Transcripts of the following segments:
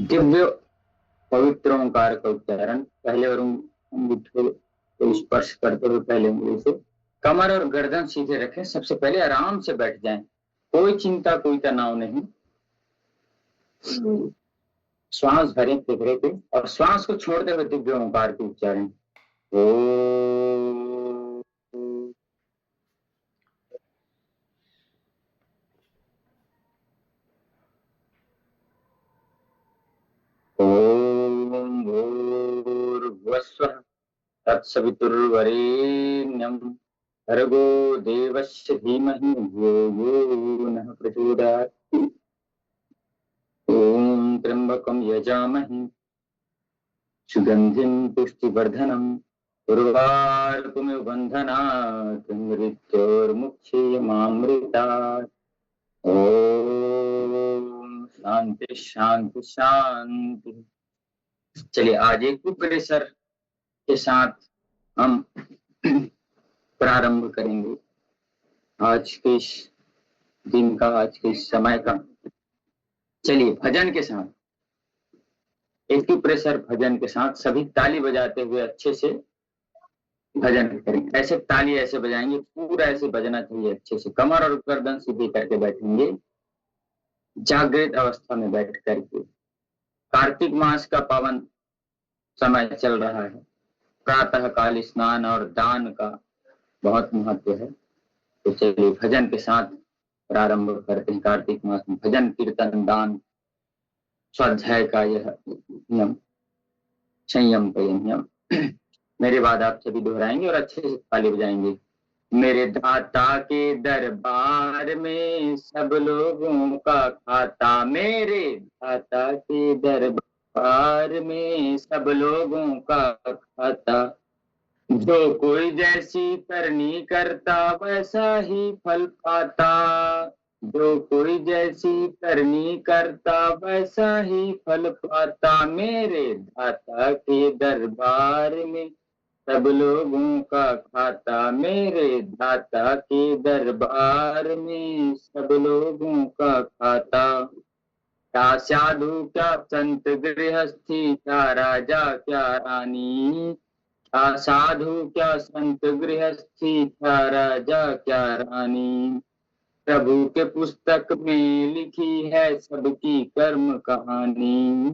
दिव्य पवित्र ओंकार का उच्चारण पहले और अंगूठे को स्पर्श करते हुए पहले उंगली से कमर और गर्दन सीधे रखें। सबसे पहले आराम से बैठ जाएं, कोई चिंता कोई तनाव नहीं। श्वास भरें तिगड़े पे और श्वास को छोड़ते हुए दिव्य ओंकार के उच्चारण ओम। ओम भूर्भुवस्सुः तत्सवितुर्वरेण्यं भर्गो देवस्य धीमहि धियो यो नः प्रचोदयात्। ओम त्र्यंबकं यजामहे सुगंधिं पुष्टिवर्धनम् उर्वारुकमिव बन्धनात् मृत्योर्मुक्षीयमामृतात्। ओम शांति शांति शांति। चलिए आज एक प्रेशर के साथ हम प्रारंभ करेंगे आज के इस दिन का, आज के इस समय का। चलिए भजन के साथ, एक प्रेशर भजन के साथ सभी ताली बजाते हुए अच्छे से भजन करेंगे। ऐसे ताली ऐसे बजाएंगे, पूरा ऐसे बजना चाहिए अच्छे से। कमर और गर्दन सीधी करके बैठेंगे जागृत अवस्था में बैठ करके। कार्तिक मास का पावन समय चल रहा है। प्रातः काल स्नान और दान का बहुत महत्व है। तो चलिए भजन के साथ प्रारंभ करते हैं। कार्तिक मास में भजन कीर्तन दान स्वाध्याय का यह नियम, संयम का नियम मेरे बाद आप सभी दोहराएंगे और अच्छे से ताली बजाएंगे। मेरे दाता के दरबार में सब लोगों का खाता, मेरे दाता के दरबार में सब लोगों का खाता। जो कोई जैसी करनी करता वैसा ही फल पाता, जो कोई जैसी करनी करता वैसा ही फल पाता। मेरे दाता के दरबार में सब लोगों का खाता, मेरे दाता के दरबार में सब लोगों का खाता। क्या साधु क्या संत गृहस्थी, क्या राजा क्या रानी, क्या साधु क्या संत गृहस्थी, क्या राजा क्या रानी। प्रभु के पुस्तक में लिखी है सबकी कर्म कहानी,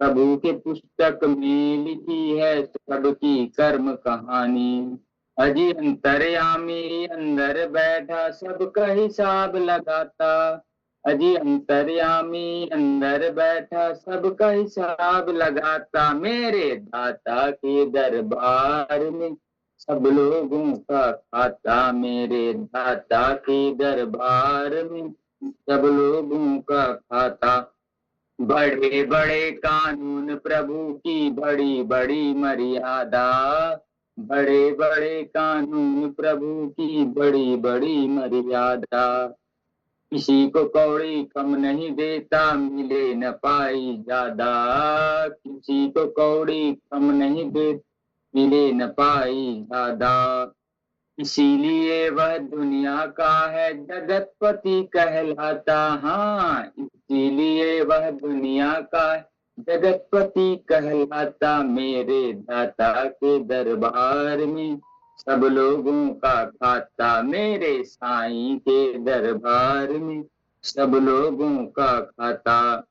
प्रभु के पुस्तक में लिखी है सबकी कर्म कहानी। अजी अंतर्यामी अंदर बैठा सबका हिसाब लगाता, अजी अंतर्यामी अंदर बैठा सबका हिसाब लगाता। मेरे दाता के दरबार में सब लोगों का खाता, मेरे दाता के दरबार में सब लोगों का खाता। बड़े बड़े कानून प्रभु की बड़ी बड़ी मर्यादा, बड़े बड़े कानून प्रभु की बड़ी बड़ी मर्यादा। किसी को कौड़ी कम नहीं देता मिले न पाई ज्यादा, किसी को कौड़ी कम नहीं दे मिले न पाई ज्यादा। इसीलिए वह दुनिया का है जगतपति कहलाता, हाँ इसीलिए वह दुनिया का जगतपति कहलाता। मेरे दाता के दरबार में सब लोगों का खाता, मेरे साईं के दरबार में सब लोगों का खाता।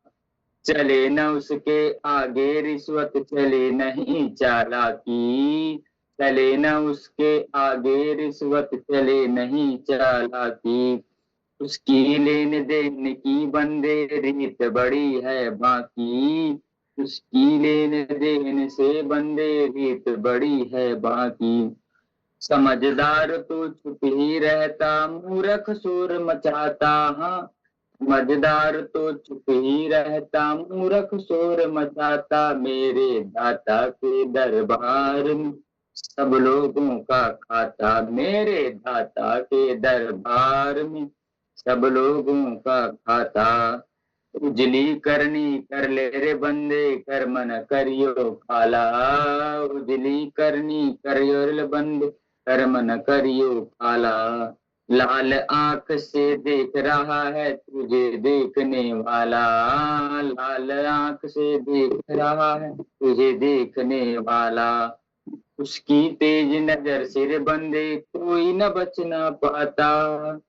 चले न उसके आगे रिश्वत, चले नहीं चालाकी, चले न उसके आगे रिश्वत, चले नहीं चालाकी। उसकी लेन देन की बंदे रीत बड़ी है बाकी, उसकी लेन देन से बंदे रीत बड़ी है बाकी। समझदार तो चुप ही रहता मूर्ख शोर मचाता, हाँ समझदार तो चुप ही रहता मूर्ख शोर मचाता। मेरे दाता के दरबार में सब लोगों का खाता, मेरे दाता के दरबार में सब लोगों का खाता। उजली करनी कर ले रे बंदे कर्म न करियो काला, उजली करनी करियो रे बंदे कर्म न करियो काला। लाल आंख से देख रहा है तुझे देखने वाला, लाल आंख से देख रहा है तुझे देखने वाला। उसकी तेज नजर से रे बंदे कोई न बच ना पाता,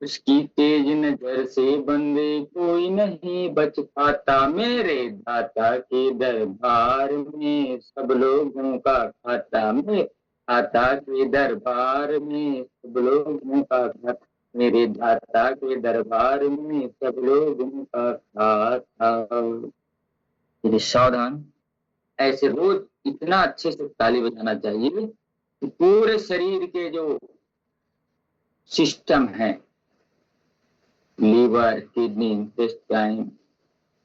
उसकी तेज नजर से बंदे कोई नहीं बच पाता। मेरे दाता के दरबार में सब लोगों का खाता, मेरे दाता के दरबार में सब लोगों का खाता, मेरे दाता के दरबार में सब लोगों का खाता। ये सावधान, ऐसे रोज इतना अच्छे से ताली बजाना चाहिए कि पूरे शरीर के जो सिस्टम है, लीवर, किडनी, इंटेस्टाइन,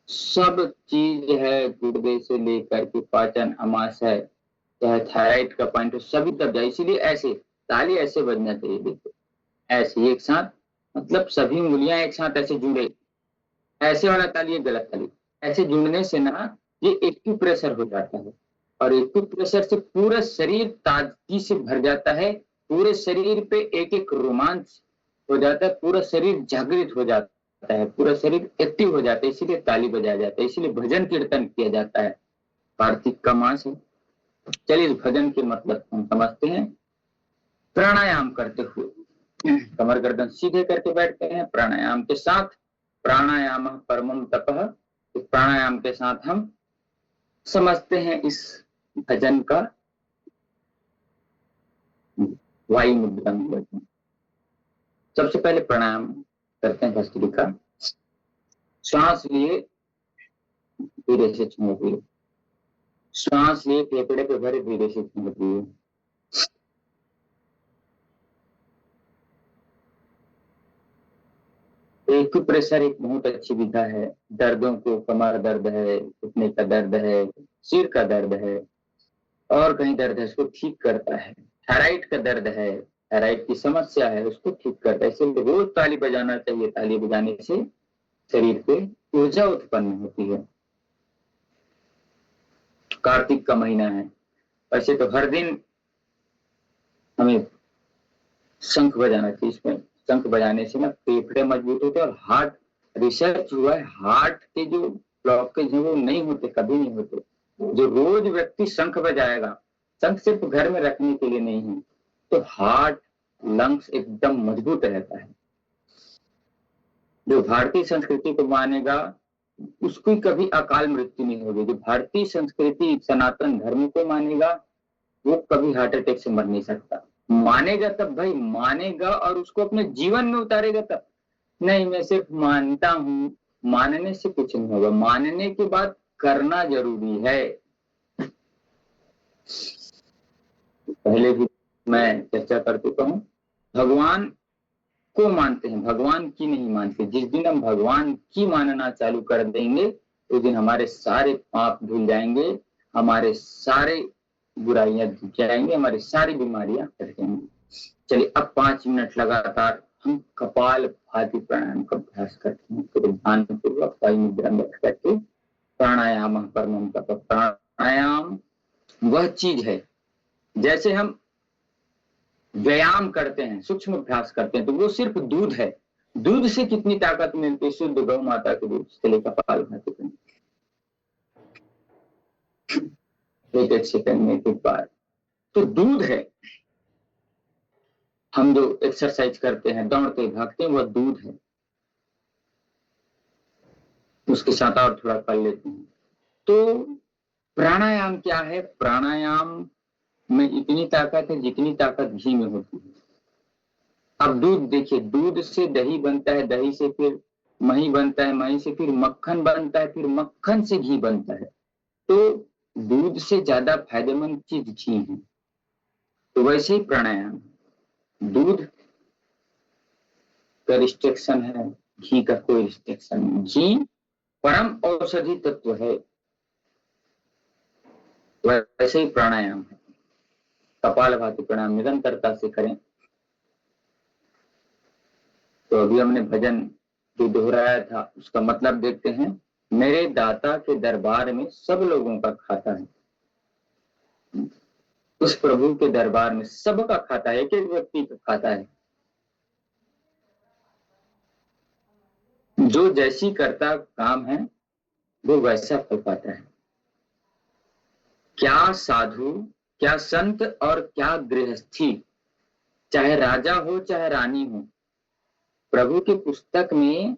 सब चीज है, गुर्दे से लेकर के पाचन, अमाशय, चाहे थायराइड का पॉइंट हो, सभी दब जाए। इसीलिए ऐसे ताली ऐसे बजना चाहिए, देखो ऐसे एक साथ, मतलब सभी उंगलियां एक साथ ऐसे जुड़े, ऐसे वाला ताली एक गलत ताली। ऐसे जुड़ने से ना ये एक्यूप्रेशर हो जाता है, और एक्यूप्रेशर से पूरा शरीर ताजगी से भर जाता है, पूरे शरीर पे एक एक रोमांच हो जाता है, पूरा शरीर जागृत हो जाता है, पूरा शरीर एक्टिव हो जाता है। इसीलिए ताली बजाया जाता है, इसीलिए भजन कीर्तन किया जाता है। कार्तिक का मास है। चलिए इस भजन के मतलब हम समझते हैं। प्राणायाम करते हुए कमर गर्दन सीधे करके बैठते हैं, प्राणायाम के साथ, प्राणायाम परमम तपः, प्राणायाम के साथ हम समझते हैं इस भजन का वायु मुद्रा। सबसे पहले प्राणायाम करते हैं भस्त्रिका। श्वास लिए धीरे से छोड़िए, श्वास लिए फेफड़े पे भरे धीरे से छोड़िए। एक्यूप्रेशर एक बहुत अच्छी विधा है। दर्दों को, कमर दर्द है, घुटने का दर्द है, सिर का दर्द है, और कहीं दर्द है, उसको ठीक करता है। थायराइड का दर्द है, थायराइड की समस्या है, उसको ठीक करता है। इसलिए रोज ताली बजाना चाहिए। ताली बजाने से शरीर पे ऊर्जा उत्पन्न होती है। कार्तिक का महीना है, वैसे तो हर दिन हमें शंख बजाना चाहिए। इसमें शंख बजाने से ना फेफड़े मजबूत होते हैं, और हार्ट, रिसर्च हुआ है, हार्ट के जो ब्लॉकेज है वो नहीं होते, कभी नहीं होते। जो रोज व्यक्ति शंख बजाएगा, शंख सिर्फ घर में रखने के लिए नहीं है, तो हार्ट, लंग्स एकदम मजबूत रहता है। जो भारतीय संस्कृति को मानेगा उसकी कभी अकाल मृत्यु नहीं होगी। जो भारतीय संस्कृति, सनातन धर्म को मानेगा वो कभी हार्ट अटैक से मर नहीं सकता। मानेगा तब भाई, मानेगा और उसको अपने जीवन में उतारेगा तब। नहीं मैं सिर्फ मानता हूं, मानने से कुछ नहीं होगा, मानने के बाद करना जरूरी है। पहले भी मैं चर्चा कर चुका हूं, भगवान को मानते हैं, भगवान की नहीं मानते। जिस दिन हम भगवान की मानना चालू कर देंगे उस दिन हमारे सारे पाप धुल जाएंगे, हमारे सारे बुराइयां धुल जाएंगे, हमारी सारी बीमारियां हट जाएंगी। चलिए अब 5 मिनट लगातार हम कपाल भाती प्राणायाम का अभ्यास करते हैं। तो ध्यान पूर्वक वायु मुद्रा में बैठ करके प्राणायाम परमम तप। प्राणायाम वह चीज है, जैसे हम व्यायाम करते हैं, सूक्ष्म अभ्यास करते हैं, तो वो सिर्फ दूध है। दूध से कितनी ताकत मिलती है? शुद्ध गौ माता के दूध। चलिए कपाल भाती एक सेकंड में एक बार। तो दूध है। हम जो एक्सरसाइज करते हैं, दौड़ते भागते हैं, वह दूध है। उसके साथ और थोड़ा कर लेते हैं। तो प्राणायाम क्या है? प्राणायाम में इतनी ताकत है जितनी ताकत घी में होती है। अब दूध देखिए, दूध से दही बनता है, दही से फिर मही बनता है, मही से फिर मक्खन बनता है, फिर मक्खन से घी बनता है। तो दूध से ज्यादा फायदेमंद चीज घी है। तो वैसे ही प्राणायाम, दूध का रिस्ट्रिक्शन है, घी का कोई रिस्ट्रिक्शन नहीं। घी परम औषधि तत्व है, वैसे ही प्राणायाम है। कपालभाति प्राणायाम निरंतरता से करें। तो अभी हमने भजन जो दोहराया था उसका मतलब देखते हैं। मेरे दाता के दरबार में सब लोगों का खाता है। उस प्रभु के दरबार में सबका खाता है, एक एक व्यक्ति का खाता है। जो जैसी करता काम है वो वैसा फल पाता है। क्या साधु, क्या संत और क्या गृहस्थी, चाहे राजा हो चाहे रानी हो, प्रभु की पुस्तक में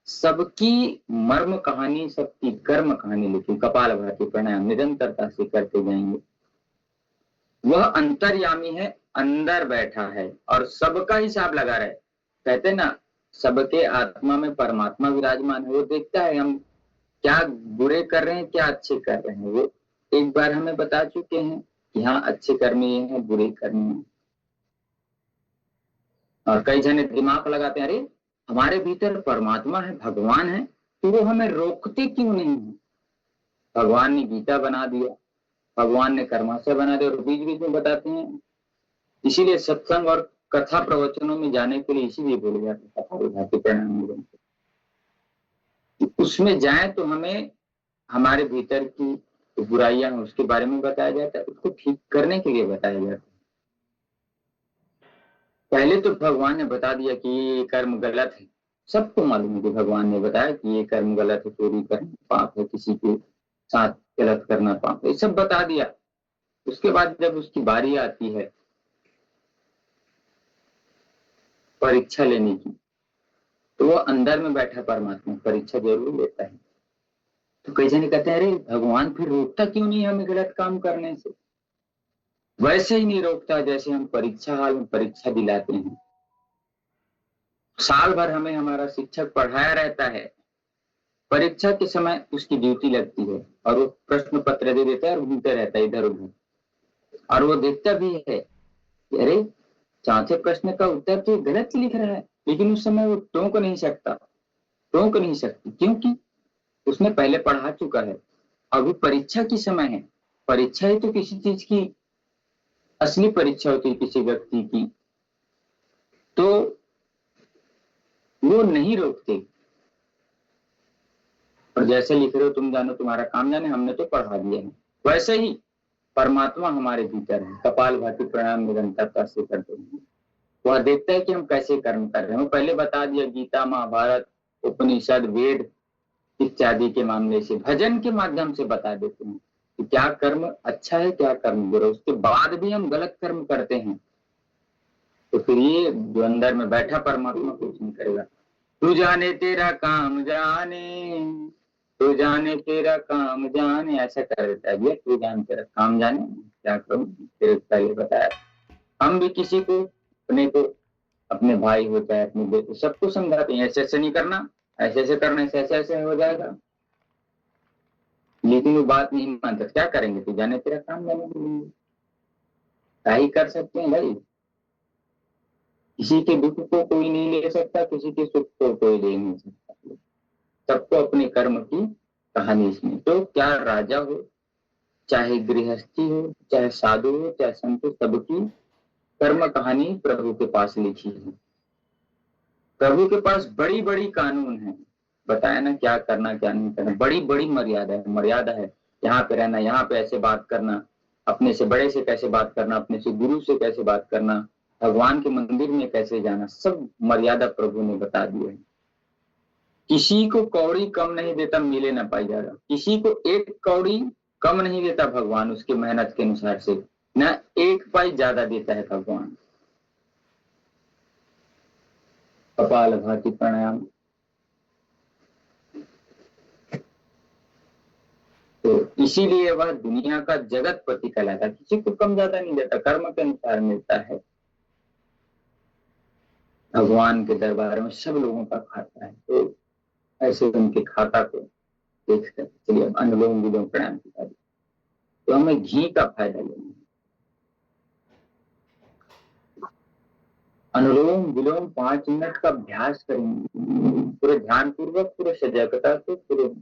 सबकी मर्म कहानी, सबकी कर्म कहानी लिखी। कपालभाति प्राणायाम निरंतरता से करते जाएंगे। वह अंतर्यामी है, अंदर बैठा है और सबका हिसाब लगा रहा है। कहते ना, सबके आत्मा में परमात्मा विराजमान है। वो देखता है हम क्या बुरे कर रहे हैं, क्या अच्छे कर रहे हैं। वो एक बार हमें बता चुके हैं कि हाँ, अच्छे कर्म ये हैं, बुरे कर्म हैं। और कई जने दिमाग लगाते हैं, अरे हमारे भीतर परमात्मा है, भगवान है, तो वो हमें रोकते क्यों नहीं है। भगवान ने गीता बना दिया, भगवान ने कर्माशय बना दिया और बीच बीच में बताते हैं। इसीलिए सत्संग और कथा प्रवचनों में जाने के लिए इसीलिए बोले जाते हैं कपालभाति प्राणायाम। उसमें जाए तो हमें हमारे भीतर की बुराइयां हैं उसके बारे में बताया जाता है, उसको ठीक करने के लिए बताया जाता है। पहले तो भगवान ने बता दिया कि ये कर्म गलत है, सबको मालूम है कि भगवान ने बताया कि ये कर्म गलत है, चोरी करना पाप है, किसी के साथ गलत करना पाप है, ये सब बता दिया। उसके बाद जब उसकी बारी आती है परीक्षा लेने की, तो वो अंदर में बैठा परमात्मा परीक्षा जरूर लेता है। तो कई जने कहते हैं, अरे भगवान फिर रोकता क्यों नहीं हमें गलत काम करने से। वैसे ही नहीं रोकता जैसे हम परीक्षा हाल में परीक्षा दिलाते हैं। साल भर हमें हमारा शिक्षक पढ़ाया रहता है, परीक्षा के समय उसकी ड्यूटी लगती है और वो प्रश्न पत्र दे देता है और घूमते रहता है इधर उधर। और वो देखता भी है कि अरे चौथे प्रश्न का उत्तर तो गलत लिख रहा है, लेकिन उस समय वो टोक नहीं सकता, टोक नहीं सकती, क्योंकि उसने पहले पढ़ा चुका है। अभी परीक्षा की समय है, परीक्षा ही तो किसी चीज की असली परीक्षा होती है किसी व्यक्ति की, तो वो नहीं रोकते। और जैसे लिख रहे हो तुम जानो तुम्हारा काम जाने, हमने तो पढ़ा दिया है। वैसे ही परमात्मा हमारे भीतर है। कपालभाति प्राणायाम निरंतरता से करते हैं, वह देखता है कि हम कैसे कर्म कर रहे हैं। वो पहले बता दिया, गीता, महाभारत, उपनिषद, वेद इत्यादि के मामले से, भजन के माध्यम से बता देते हैं कि क्या कर्म अच्छा है, क्या कर्म बुरा। उसके बाद भी हम गलत कर्म करते हैं तो फिर ये जो अंदर में बैठा परमात्मा कुछ नहीं करेगा। तू जाने तेरा काम जाने, तू जाने तेरा काम जाने, ऐसा कर देता है। भैया तू जान तेरा काम जाने, क्या करूं, तेरे पहले बताया। हम भी किसी को, अपने भाई हो चाहे अपने बेटे, सबको समझाते हैं ऐसे ऐसे नहीं करना, ऐसे ऐसे करने से ऐसे ऐसे हो जाएगा, लेकिन वो बात नहीं मानता। क्या करेंगे, तू जाने तेरा काम जाने, क्या ही कर सकते हैं भाई। किसी के दुख को कोई नहीं ले सकता, किसी के सुख को कोई ले नहीं सकता। सबको अपने कर्म की कहानी इसमें। तो क्या राजा हो चाहे गृहस्थी हो, चाहे साधु हो चाहे संत हो, सबकी कर्म कहानी प्रभु के पास लिखी है। प्रभु के पास बड़ी बड़ी कानून है, बताया ना क्या करना क्या नहीं करना। बड़ी बड़ी मर्यादा है। यहाँ पे रहना, यहाँ पे ऐसे बात करना, अपने से बड़े से कैसे बात करना, अपने से गुरु से कैसे बात करना, भगवान के मंदिर में कैसे जाना, सब मर्यादा प्रभु ने बता दी है। किसी को कौड़ी कम नहीं देता, मिले ना पाई ज्यादा। किसी को एक कौड़ी कम नहीं देता भगवान उसके मेहनत के अनुसार से, न एक पाई ज्यादा देता है भगवान। कपालभाति प्राणायाम। तो इसीलिए वह दुनिया का जगतपति कहलाता, किसी को कम ज्यादा नहीं देता, कर्म के अनुसार मिलता है। भगवान के दरबार में सब लोगों का खाता है, तो ऐसे उनके खाता को देख कर चलिए अब अनुलोम विलोम प्राणायाम सिखा दी। तो हमें घी का फायदा लेना है। अनुलोम विलोम 5 मिनट का अभ्यास करेंगे पूरे ध्यान पूर्वक, पूरे सजगता से, पूरे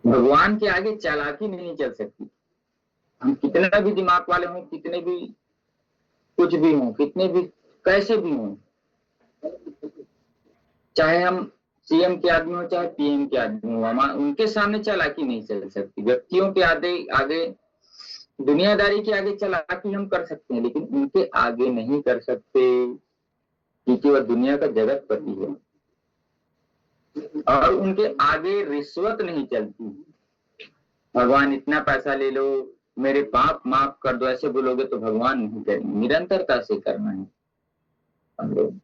भगवान के आगे चालाकी नहीं चल सकती। हम कितना भी दिमाग वाले हों, कितने भी कुछ भी हों, कितने भी कैसे भी हों, चाहे हम सीएम के आदमी हो चाहे पीएम के आदमी हो, हम उनके सामने चालाकी नहीं चल सकती। व्यक्तियों के आगे दुनियादारी के आगे चालाकी हम कर सकते हैं, लेकिन उनके आगे नहीं कर सकते, क्योंकि वह दुनिया का जगत पति है और उनके आगे रिश्वत नहीं चलती। भगवान इतना पैसा ले लो, मेरे पाप माफ कर दो, ऐसे बोलोगे तो भगवान नहीं करेंगे, निरंतरता से करना है हम लोग।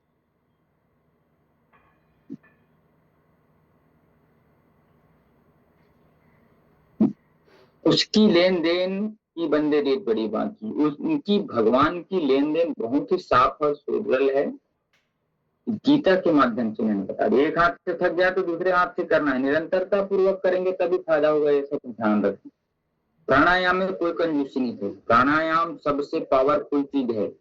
उसकी लेन देन की बंदे रेत बड़ी बाकी, उनकी भगवान की लेन देन बहुत ही साफ और सुधरल है। गीता के माध्यम से मैंने बता दिया, एक हाथ से थक गया तो दूसरे हाथ से करना है, निरंतरता पूर्वक करेंगे तभी फायदा होगा, ये सब ध्यान रखें। प्राणायाम में कोई कंजूसी नहीं है, प्राणायाम सबसे पावरफुल चीज है।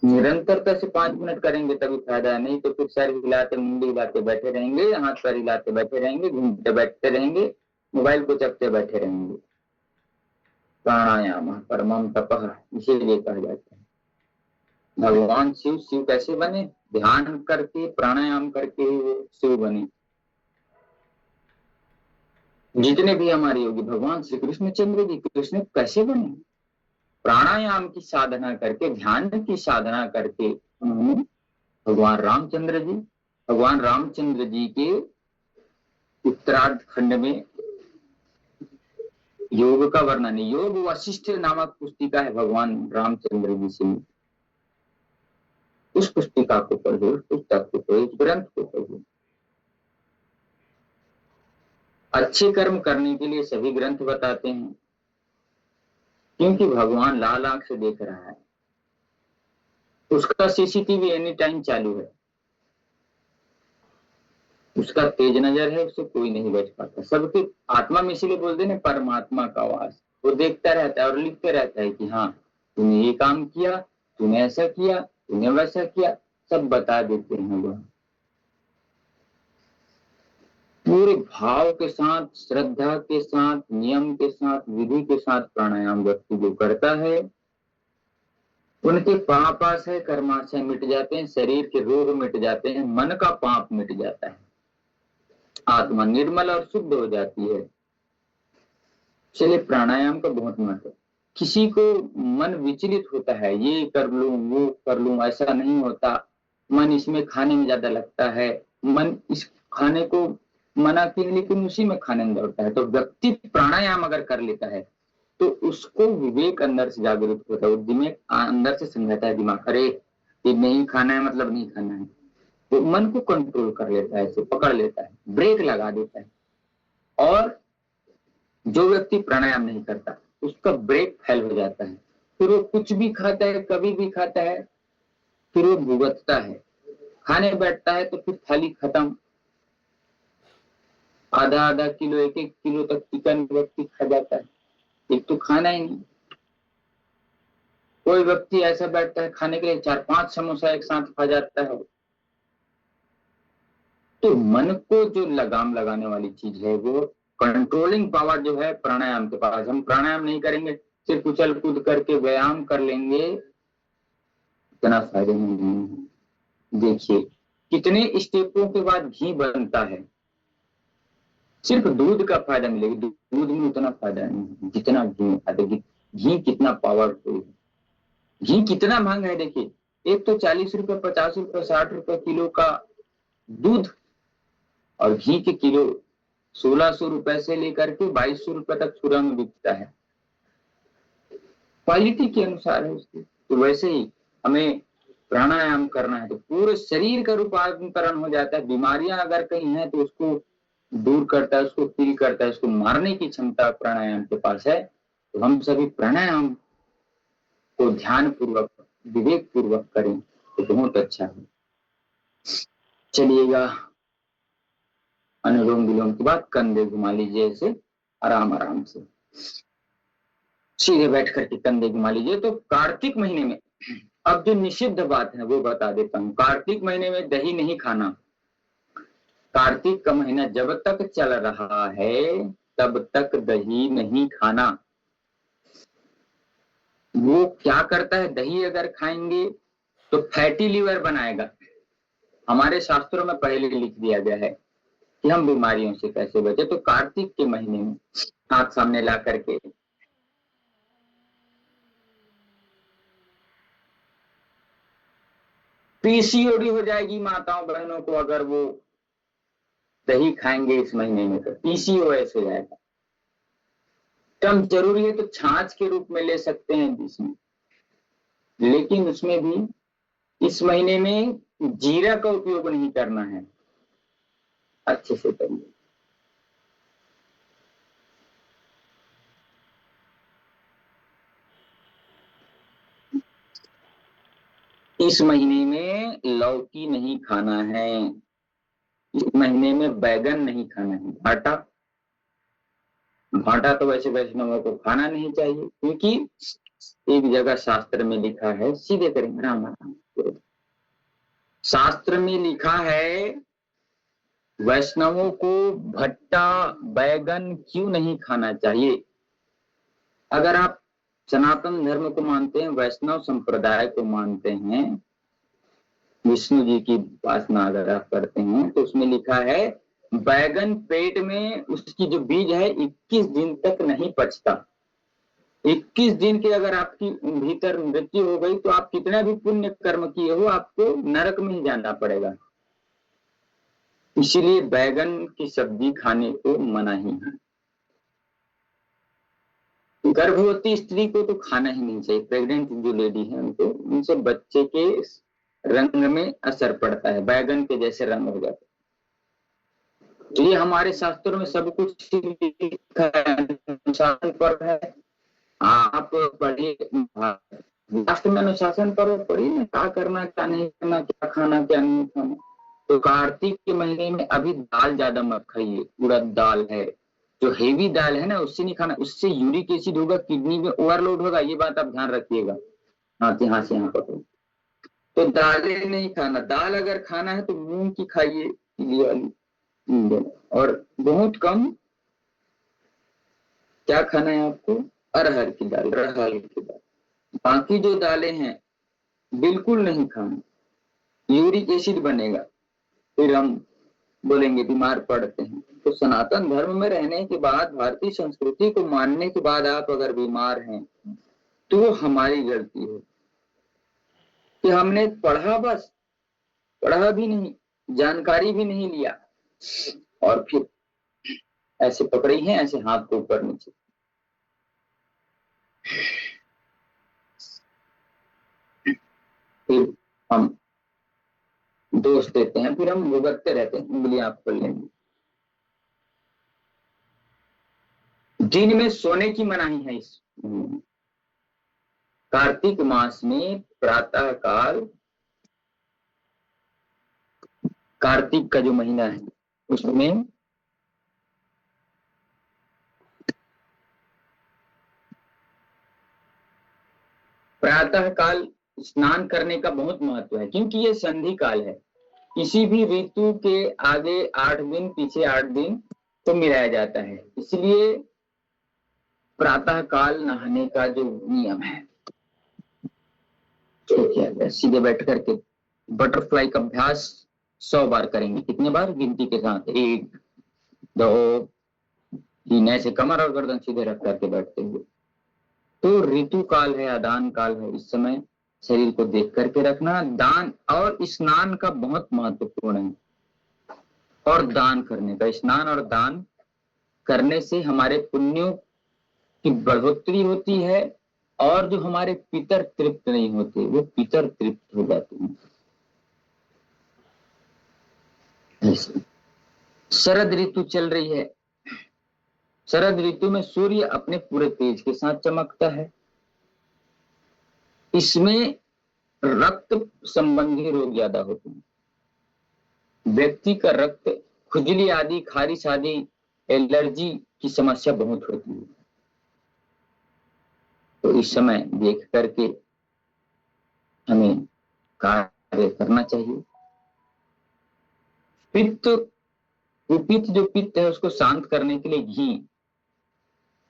निरंतरता से 5 मिनट करेंगे तभी फायदा है, नहीं तो फिर सर हिलाते मुंडी हिलाते बैठे रहेंगे, हाथ पैर हिलाते बैठे रहेंगे, घूमते बैठते रहेंगे, मोबाइल को चपते बैठे रहेंगे। प्राणायाम परमम तपः इसीलिए कहा जाता है। भगवान शिव शिव कैसे बने? ध्यान करके प्राणायाम करके ही वो शिव बने। जितने भी हमारे योगी भगवान श्री कृष्णचंद्र जी कृष्ण कैसे बने? प्राणायाम की साधना करके, ध्यान की साधना करके उन्होंने भगवान रामचंद्र जी के उत्तरार्ध खंड में योग का वर्णन है। योग वशिष्ठ नामक पुस्तिका है भगवान रामचंद्र जी से। उस पुस्तिका को पढ़ो, उस पुस्तक को पढ़ो, उस ग्रंथ को पढ़ो। अच्छे कर्म करने के लिए सभी ग्रंथ बताते हैं, क्योंकि भगवान लाल आंख से देख रहा है, उसका सीसीटीवी एनी टाइम चालू है, उसका तेज नजर है, उससे कोई नहीं बच पाता। सबके आत्मा में इसीलिए बोलते हैं परमात्मा का वास, वो देखता रहता है और लिखते रहता है कि हाँ तूने ये काम किया, तूने ऐसा किया, तूने वैसा किया, सब बता देते हैं वो। पूरे भाव के साथ, श्रद्धा के साथ, नियम के साथ, विधि के साथ प्राणायाम व्यक्ति जो करता है, उनके पापाशय कर्माशय मिट जाते हैं, शरीर के रोग मिट जाते हैं, मन का पाप मिट जाता है, आत्मा निर्मल और शुद्ध हो जाती है। चलिए प्राणायाम का बहुत महत्व। किसी को मन विचलित होता है, ये कर लूं वो कर लूं, ऐसा नहीं होता, मन इसमें खाने में ज्यादा लगता है, मन इस खाने को मना किए लेकिन उसी में खाने में दौड़ता है, तो व्यक्ति प्राणायाम अगर कर लेता है तो उसको विवेक अंदर से जागृत होता है, वो दिमाग अंदर से समझाता है, दिमाग अरे ये नहीं खाना है मतलब नहीं खाना है, वो मन को कंट्रोल कर लेता है, ऐसे पकड़ लेता है, ब्रेक लगा देता है। और जो व्यक्ति प्राणायाम नहीं करता उसका ब्रेक फेल हो जाता है, फिर वो कुछ भी खाता है, कभी भी खाता है, फिर वो भुगतता है, खाने बैठता है तो फिर थाली खत्म, आधा आधा किलो, एक एक किलो तक चिकन व्यक्ति खा जाता है, एक तो खाना ही नहीं। कोई व्यक्ति ऐसा बैठता है खाने के लिए 4-5 समोसा एक साथ खा जाता है। तो मन को जो लगाम लगाने वाली चीज है, वो कंट्रोलिंग पावर जो है प्राणायाम के पास। हम प्राणायाम नहीं करेंगे, सिर्फ उछल कूद करके व्यायाम कर लेंगे, इतना फायदेमंद नहीं है। देखिए कितने स्टेपों के बाद घी बनता है, सिर्फ दूध का फायदा मिलेगा, दूध में उतना फायदा नहीं जितना घी में फायदा। घी कितना पावरफुल है, घी कितना महंगा है। देखिए एक तो 40 रुपए, 50 रुपए, 60 रुपए किलो का दूध, और घी के किलो 1600 रुपए से लेकर के 2200 रुपए तक सुरंग में बिकता है, क्वालिटी के अनुसार है उसकी। तो वैसे ही हमें प्राणायाम करना है तो पूरे शरीर का रूपांतरण हो जाता है। बीमारियां अगर कहीं हैं तो उसको दूर करता है, उसको फील करता है, उसको मारने की क्षमता प्राणायाम के पास है। तो हम सभी प्राणायाम को ध्यान पूर्वक, विवेक पूर्वक करें तो बहुत अच्छा है। चलिएगा, अनुलोम विलोम के बाद कंधे घुमा लीजिए, ऐसे आराम आराम से सीधे बैठ करके कंधे घुमा लीजिए। तो कार्तिक महीने में अब जो निषिद्ध बात है वो बता देता हूँ। कार्तिक महीने में दही नहीं खाना। कार्तिक का महीना जब तक चल रहा है तब तक दही नहीं खाना। वो क्या करता है, दही अगर खाएंगे तो फैटी लीवर बनाएगा। हमारे शास्त्रों में पहले लिख दिया गया है कि हम बीमारियों से कैसे बचे। तो कार्तिक के महीने में हाथ सामने ला करके पीसीओडी हो जाएगी माताओं बहनों को अगर वो दही खाएंगे इस महीने में, तो पीसीओएस हो जाएगा। कम जरूरी है तो छाछ के रूप में ले सकते हैं बीच में, लेकिन उसमें भी इस महीने में जीरा का उपयोग नहीं करना है, अच्छे से करिए। इस महीने में लौकी नहीं खाना है, इस महीने में बैगन नहीं खाना है। भाटा, भाटा तो वैसे वैष्णवों को खाना नहीं चाहिए, क्योंकि एक जगह शास्त्र में लिखा है, सीधे करेंगे राम राम, शास्त्र में लिखा है वैष्णवों को भट्टा बैगन क्यों नहीं खाना चाहिए। अगर आप सनातन धर्म को मानते हैं, वैष्णव संप्रदाय को मानते हैं, विष्णु जी की उपासना अगर आप करते हैं, तो उसमें लिखा है बैगन पेट में उसकी जो बीज है 21 दिन तक नहीं पचता। 21 दिन के अगर आपकी भीतर मृत्यु हो गई तो आप कितना भी पुण्य कर्म किए हो, आपको नरक में ही जाना पड़ेगा। इसीलिए बैगन की सब्जी खाने को मना ही है। गर्भवती स्त्री को तो खाना ही नहीं चाहिए, प्रेग्नेंट जो लेडी है उनको, उनसे बच्चे के रंग में असर पड़ता है, बैगन के जैसे रंग हो जाता है। तो ये हमारे शास्त्रों में सब कुछ लिखा है, अनुशासन पर्व है, आप पढ़िए, लास्ट में अनुशासन पर्व पढ़िए, क्या करना क्या नहीं करना, क्या खाना क्या नहीं खाना। तो कार्तिक के महीने में अभी दाल ज्यादा मत खाइए, उड़द दाल है, जो हेवी दाल है ना, उससे नहीं खाना, उससे यूरिक एसिड होगा, किडनी में ओवरलोड होगा, ये बात आप ध्यान रखिएगा। हाँ यहाँ से यहाँ पकड़ो, तो दालें नहीं खाना। दाल अगर खाना है तो मूंग की खाइए, पीली वाली, और बहुत कम क्या खाना है आपको, अरहर की दाल, अरहर की दाल। बाकी जो दालें हैं बिल्कुल नहीं खाना, यूरिक एसिड बनेगा, फिर हम बोलेंगे बीमार पड़ते हैं। तो सनातन धर्म में रहने के बाद, भारतीय संस्कृति को मानने के बाद आप अगर बीमार हैं तो वो हमारी गलती है कि हमने पढ़ा, बस पढ़ा भी नहीं, जानकारी भी नहीं लिया, और फिर ऐसे पकड़ी हैं, ऐसे हाथ को ऊपर नीचे। फिर हम दोष देते हैं, फिर हम भुगतते रहते हैं, उंगलियां आप खोल लेंगे। दिन में सोने की मनाही है इस कार्तिक मास में। प्रातः काल, कार्तिक का जो महीना है उसमें प्रातः काल स्नान करने का बहुत महत्व है, क्योंकि ये संधि काल है। किसी भी ऋतु के आगे 8 दिन, पीछे 8 दिन तो मिलाया जाता है, इसलिए प्रातः काल नहाने का जो नियम है तो किया गया। सीधे बैठ करके बटरफ्लाई का अभ्यास 100 बार करेंगे। कितने बार? गिनती के साथ, 1 2 3, ऐसे कमर और गर्दन सीधे रख करके बैठते हुए। तो ऋतु काल है, आदान काल है, इस समय शरीर को देख करके रखना। दान और स्नान का बहुत महत्वपूर्ण है, और दान करने का, स्नान और दान करने से हमारे पुण्यों की बढ़ोतरी होती है, और जो हमारे पितर तृप्त नहीं होते वो पितर तृप्त हो जाते हैं। शरद ऋतु चल रही है, शरद ऋतु में सूर्य अपने पूरे तेज के साथ चमकता है। इसमें रक्त संबंधी रोग ज्यादा होते हैं। व्यक्ति का रक्त, खुजली आदि, खारिश आदि, एलर्जी की समस्या बहुत होती है। तो इस समय देख करके हमें कार्य करना चाहिए। पित्त, कुपित्त जो पित्त है उसको शांत करने के लिए घी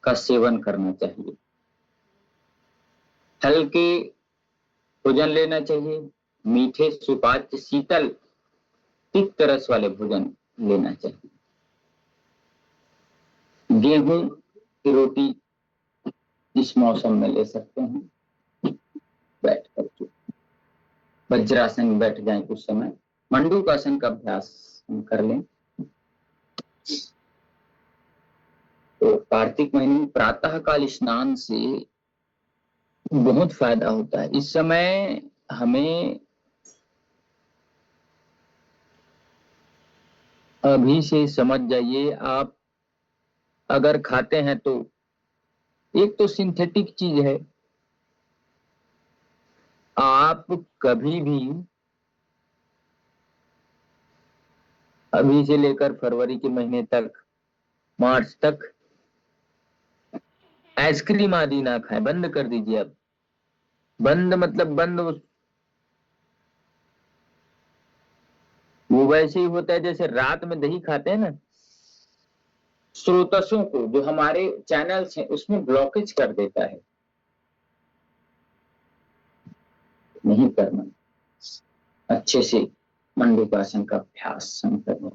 का सेवन करना चाहिए। हल्के भोजन लेना चाहिए, मीठे, सुपाच्य, शीतल, तिक्त रस वाले भोजन लेना चाहिए। गेहूं की रोटी इस मौसम में ले सकते हैं बैठ करके। वज्रासन में बैठ जाए कुछ समय, मंडूकासन का अभ्यास हम कर लें। तो कार्तिक महीने में प्रातः काल स्नान से बहुत फायदा होता है। इस समय हमें अभी से समझ जाइए, आप अगर खाते हैं तो एक तो सिंथेटिक चीज है। आप कभी भी अभी से लेकर फरवरी के महीने तक, मार्च तक आइसक्रीम आदि ना खाएं, बंद कर दीजिए। अब बंद मतलब बंद, वो वैसे ही होता है जैसे रात में दही खाते हैं ना, स्रोतसों को जो हमारे चैनल्स हैं उसमें ब्लॉकेज कर देता है। नहीं करना, अच्छे से मंडूकासन का अभ्यास हम करें।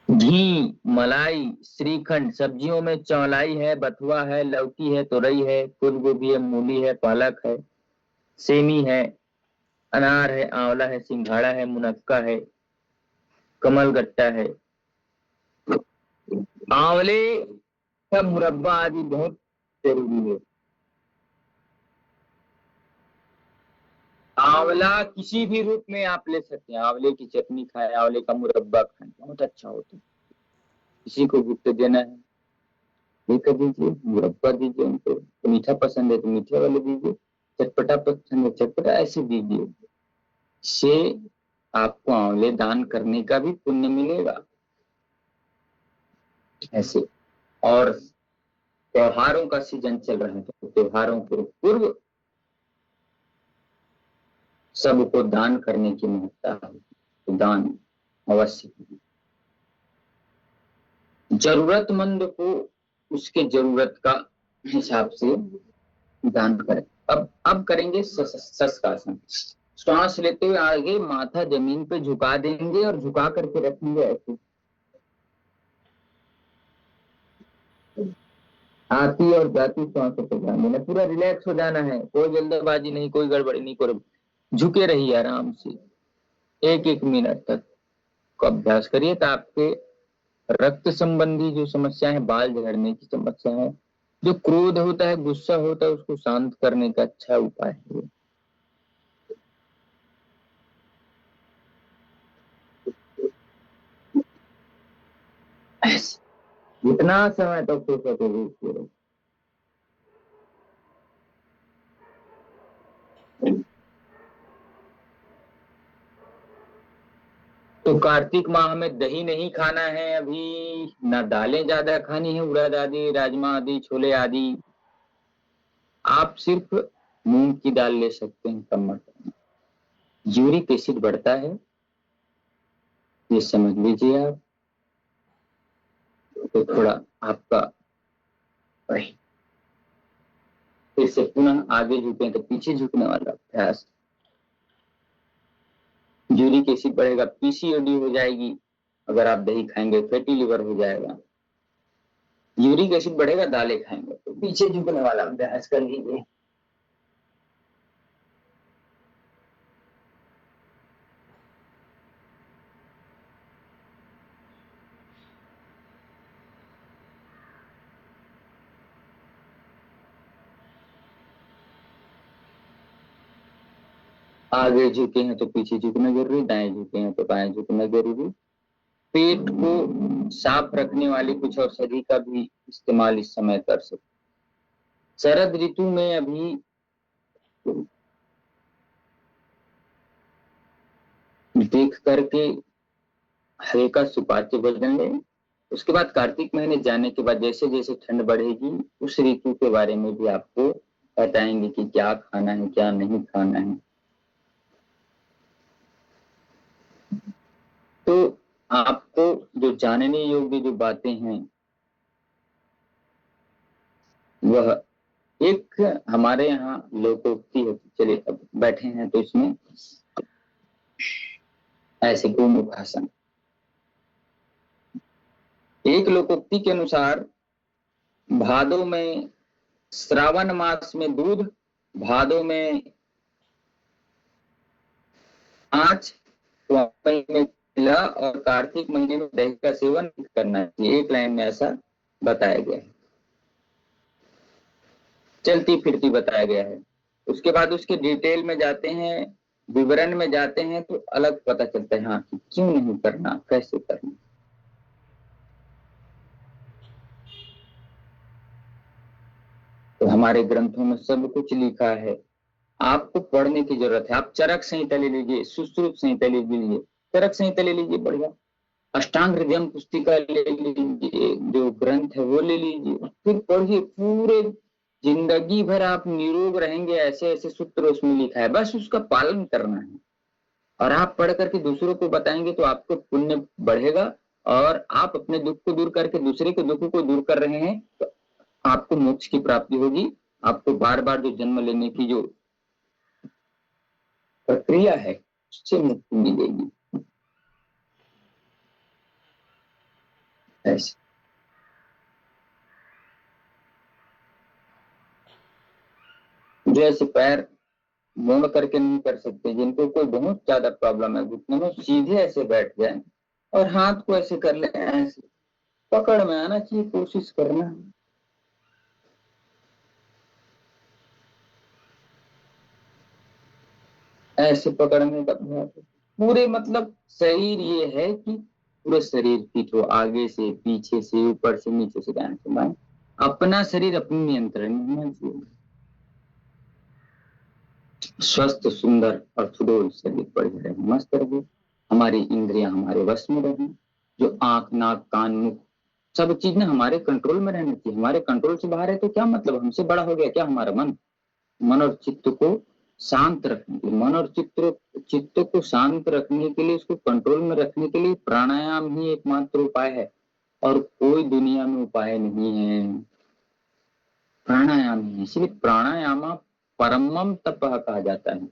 घी, मलाई, श्रीखंड, सब्जियों में चौलाई है, बथुआ है, लौकी है, तुरई है, फूल गोभी है, मूली है, पालक है, सेमी है, अनार है, आंवला है, सिंघाड़ा है, मुनक्का है, कमलगट्टा है। आंवले का मुरब्बा आदि बहुत जरूरी है। आंवला किसी भी रूप में आप ले सकते हैं। आंवले की चटनी खाएं, आंवले का मुरब्बा खाएं, बहुत अच्छा होता है। किसी को गिफ्ट देना है लेकर दीजिए, मुरब्बा दीजिए उनको। तो मीठा पसंद है तो मीठे वाले दीजिए, चटपटा पसंद है चटपटा, ऐसे दीजिए। से आपको आंवले दान करने का भी पुण्य मिलेगा। ऐसे, और त्योहारों का सीजन चल रहा है तो त्योहारों के पूर्व सबको दान करने की महत्ता है, तो दान अवश्य। जरूरतमंद को उसके जरूरत का हिसाब से दान करें। अब करेंगे शस्त्रासन। श्वास लेते हुए आगे माथा जमीन पे झुका देंगे और झुका करके रखेंगे ऐसे। आती और जाती सांसों पर ध्यान देना, पूरा रिलैक्स हो जाना है, कोई जल्दबाजी नहीं, कोई गड़बड़ी नहीं करो। झुके रहिए आराम से, एक एक मिनट तक को अभ्यास करिए। तो आपके रक्त संबंधी जो समस्या है, बाल झड़ने की समस्या है, जो क्रोध होता है, गुस्सा होता है, उसको शांत करने का अच्छा उपाय है। जितना समय तक हो सके। तो कार्तिक माह में दही नहीं खाना है अभी, ना दालें ज्यादा खानी है, उड़द आदि, राजमा आदि, छोले आदि। आप सिर्फ मूंग की दाल ले सकते हैं कम मात्रा में। यूरिक एसिड बढ़ता है, ये समझ लीजिए आप। तो थोड़ा आपका फिर से पुनः आगे झुके तो पीछे झुकने वाला अभ्यास। यूरिक एसिड बढ़ेगा, पीसीओडी हो जाएगी। अगर आप दही खाएंगे फैटी लिवर हो जाएगा। यूरिक एसिड बढ़ेगा, दालें खाएंगे तो पीछे झुकने वाला अभ्यास कर लीजिए। आगे झुके हैं तो पीछे झुकना जरूरी, दाएं झुके हैं तो बाएं झुकना जरूरी। पेट को साफ रखने वाली कुछ औषधि का भी इस्तेमाल इस समय कर सकते। शरद ऋतु में अभी देख करके हल्का सुपाच्य भोजन लें। उसके बाद कार्तिक महीने जाने के बाद जैसे जैसे ठंड बढ़ेगी, उस ऋतु के बारे में भी आपको बताएंगे कि क्या खाना है क्या नहीं खाना है। तो आपको जो जानने योग्य जो बातें हैं, वह एक हमारे यहाँ लोकोक्ति है। चलिए अब बैठे हैं तो इसमें ऐसे गोमुखासन। एक लोकोक्ति के अनुसार भादों में, श्रावण मास में दूध, भादों में आँच, मई में केला और कार्तिक महीने में दही का सेवन करना चाहिए। एक लाइन में ऐसा बताया गया है, चलती फिरती बताया गया है। उसके बाद उसके डिटेल में जाते हैं, विवरण में जाते हैं तो अलग पता चलता है हाँ कि क्यों नहीं करना, कैसे करना। तो हमारे ग्रंथों में सब कुछ लिखा है, आपको पढ़ने की जरूरत है। आप चरक संहिता ले लीजिए, सुश्रुत संहिता ले लीजिए, चरक संहिता ले लीजिए, बढ़िया। अष्टांग हृदयम पुस्तिका ले लीजिए, जो ग्रंथ है वो ले लीजिए, फिर पढ़िए। पूरे जिंदगी भर आप निरोग रहेंगे, ऐसे ऐसे सूत्र उसमें लिखा है, बस उसका पालन करना है। और आप पढ़ करके दूसरों को बताएंगे तो आपको पुण्य बढ़ेगा, और आप अपने दुख को दूर करके दूसरे के दुख को दूर कर रहे हैं तो आपको मोक्ष की प्राप्ति होगी। आपको बार बार जो जन्म लेने की जो प्रक्रिया है उससे मुक्ति मिलेगी। ऐसे जो ऐसे पैर मोड़ करके नहीं कर सकते, जिनको कोई बहुत ज्यादा प्रॉब्लम है घुटने में, सीधे ऐसे बैठ जाए और हाथ को ऐसे कर ले, ऐसे पकड़ में आना चाहिए, कोशिश करना। ऐसे पकड़ने का पूरे मतलब शरीर ये है कि पूरा शरीर फिट हो, आगे से पीछे से ऊपर से नीचे से डांस से। अपना शरीर अपने नियंत्रण में होना चाहिए। स्वस्थ सुंदर और सुडौल शरीर बढ़िया रहे, मस्त रहे, हमारी इंद्रियां हमारे वश में रहे। जो आंख नाक कान मुख सब चीज ना हमारे कंट्रोल में रहनी चाहिए। हमारे कंट्रोल से बाहर है तो क्या मतलब, हमसे बड़ा हो गया क्या हमारा मन। मन और चित्त को शांत रखने के लिए, मन और चित्त को शांत रखने के लिए, उसको कंट्रोल में रखने के लिए प्राणायाम ही एकमात्र उपाय है, और कोई दुनिया में उपाय नहीं है। प्राणायाम ही, इसलिए प्राणायाम परमम तपः कहा जाता है।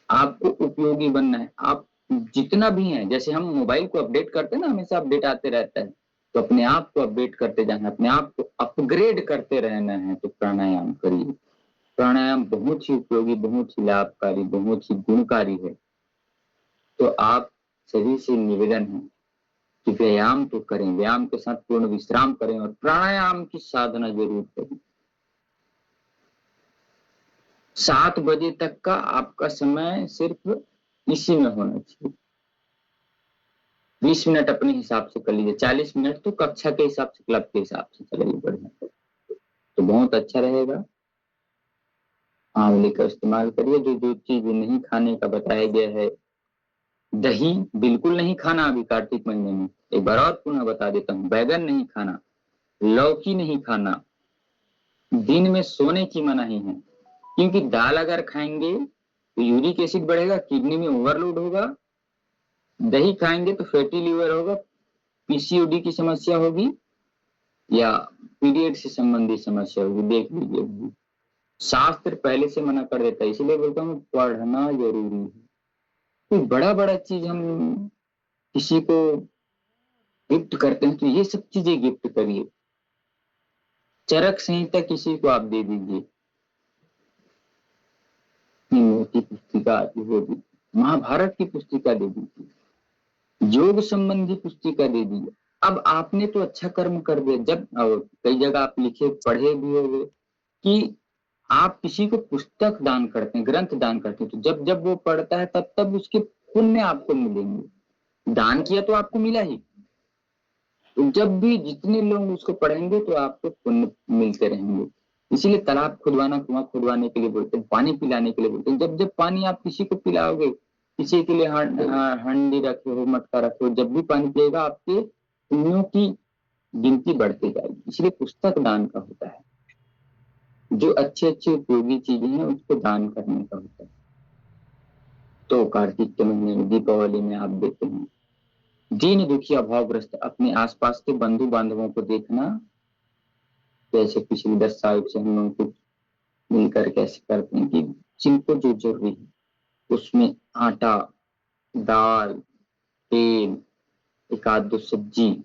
आपको उपयोगी बनना है, आप जितना भी है। जैसे हम मोबाइल को अपडेट करते हैं ना, हमेशा अपडेट आते रहता है, तो अपने आप को अपडेट करते जाना, अपने आप को अपग्रेड करते रहना है, तो प्राणायाम करिए। प्राणायाम बहुत ही उपयोगी, बहुत ही लाभकारी, बहुत ही गुणकारी है। तो आप सभी से निवेदन है कि व्यायाम तो करें, व्यायाम के साथ पूर्ण विश्राम करें और प्राणायाम की साधना जरूर करें। 7 बजे तक का आपका समय सिर्फ इसी में होना चाहिए। 20 मिनट अपने हिसाब से कर लीजिए, 40 मिनट तो कक्षा के हिसाब से, क्लब के हिसाब से चलिए, बढ़िया तो बहुत अच्छा रहेगा। आंवले का इस्तेमाल करिए। जो जो चीज नहीं खाने का बताया गया है, दही बिल्कुल नहीं खाना अभी कार्तिक महीने में, एक बार और पुनः बता देता हूँ। बैगन नहीं खाना, लौकी नहीं खाना, दिन में सोने की मनाही है, क्योंकि दाल अगर खाएंगे तो यूरिक एसिड बढ़ेगा, किडनी में ओवरलोड होगा। दही खाएंगे तो फैटी लीवर होगा, पीसीओडी की समस्या होगी, या पीरियड से संबंधित समस्या होगी, देख लीजिए। शास्त्र पहले से मना कर देता है, इसलिए बोलता हूँ पढ़ना जरूरी है। कोई बड़ा बड़ा चीज हम किसी को गिफ्ट करते हैं तो ये सब चीजें गिफ्ट करिए। चरक संहिता किसी को आप दे दीजिए, मोटी पुस्तिका आती होगी, महाभारत की पुस्तिका दे दीजिए, योग संबंधी पुस्तिका दे दीजिए। अब आपने तो अच्छा कर्म कर दिया। जब कई जगह आप लिखे पढ़े भी होंगे कि आप किसी को पुस्तक दान करते हैं, ग्रंथ दान करते हैं, तो जब जब वो पढ़ता है तब तब उसके पुण्य आपको मिलेंगे। दान किया तो आपको मिला ही, तो जब भी जितने लोग उसको पढ़ेंगे तो आपको पुण्य मिलते रहेंगे। इसीलिए तालाब खुदवाना, कुआं खुदवाने के लिए बोलते हैं, पानी पिलाने के लिए बोलते हैं। जब जब पानी आप किसी को पिलाओगे, किसी के लिए हंडी रखे हो, मटका रखे हो, जब भी पानी पिएगा आपके पुण्यों की गिनती बढ़ती जाएगी। इसलिए पुस्तक दान का होता है, जो अच्छे अच्छे उपयोगी चीजें हैं उसको दान करने का होता है। तो कार्तिक के महीने में, दीपावली में आप देते हैं दीन दुखी अभावग्रस्त अपने आसपास के बंधु बांधवों को देखना। जैसे पिछले 10 साल से हम लोग कुछ मिलकर कैसे करते हैं कि जिनको जो जरूरी है उसमें आटा दाल, तेल, एक आध दो सब्जी,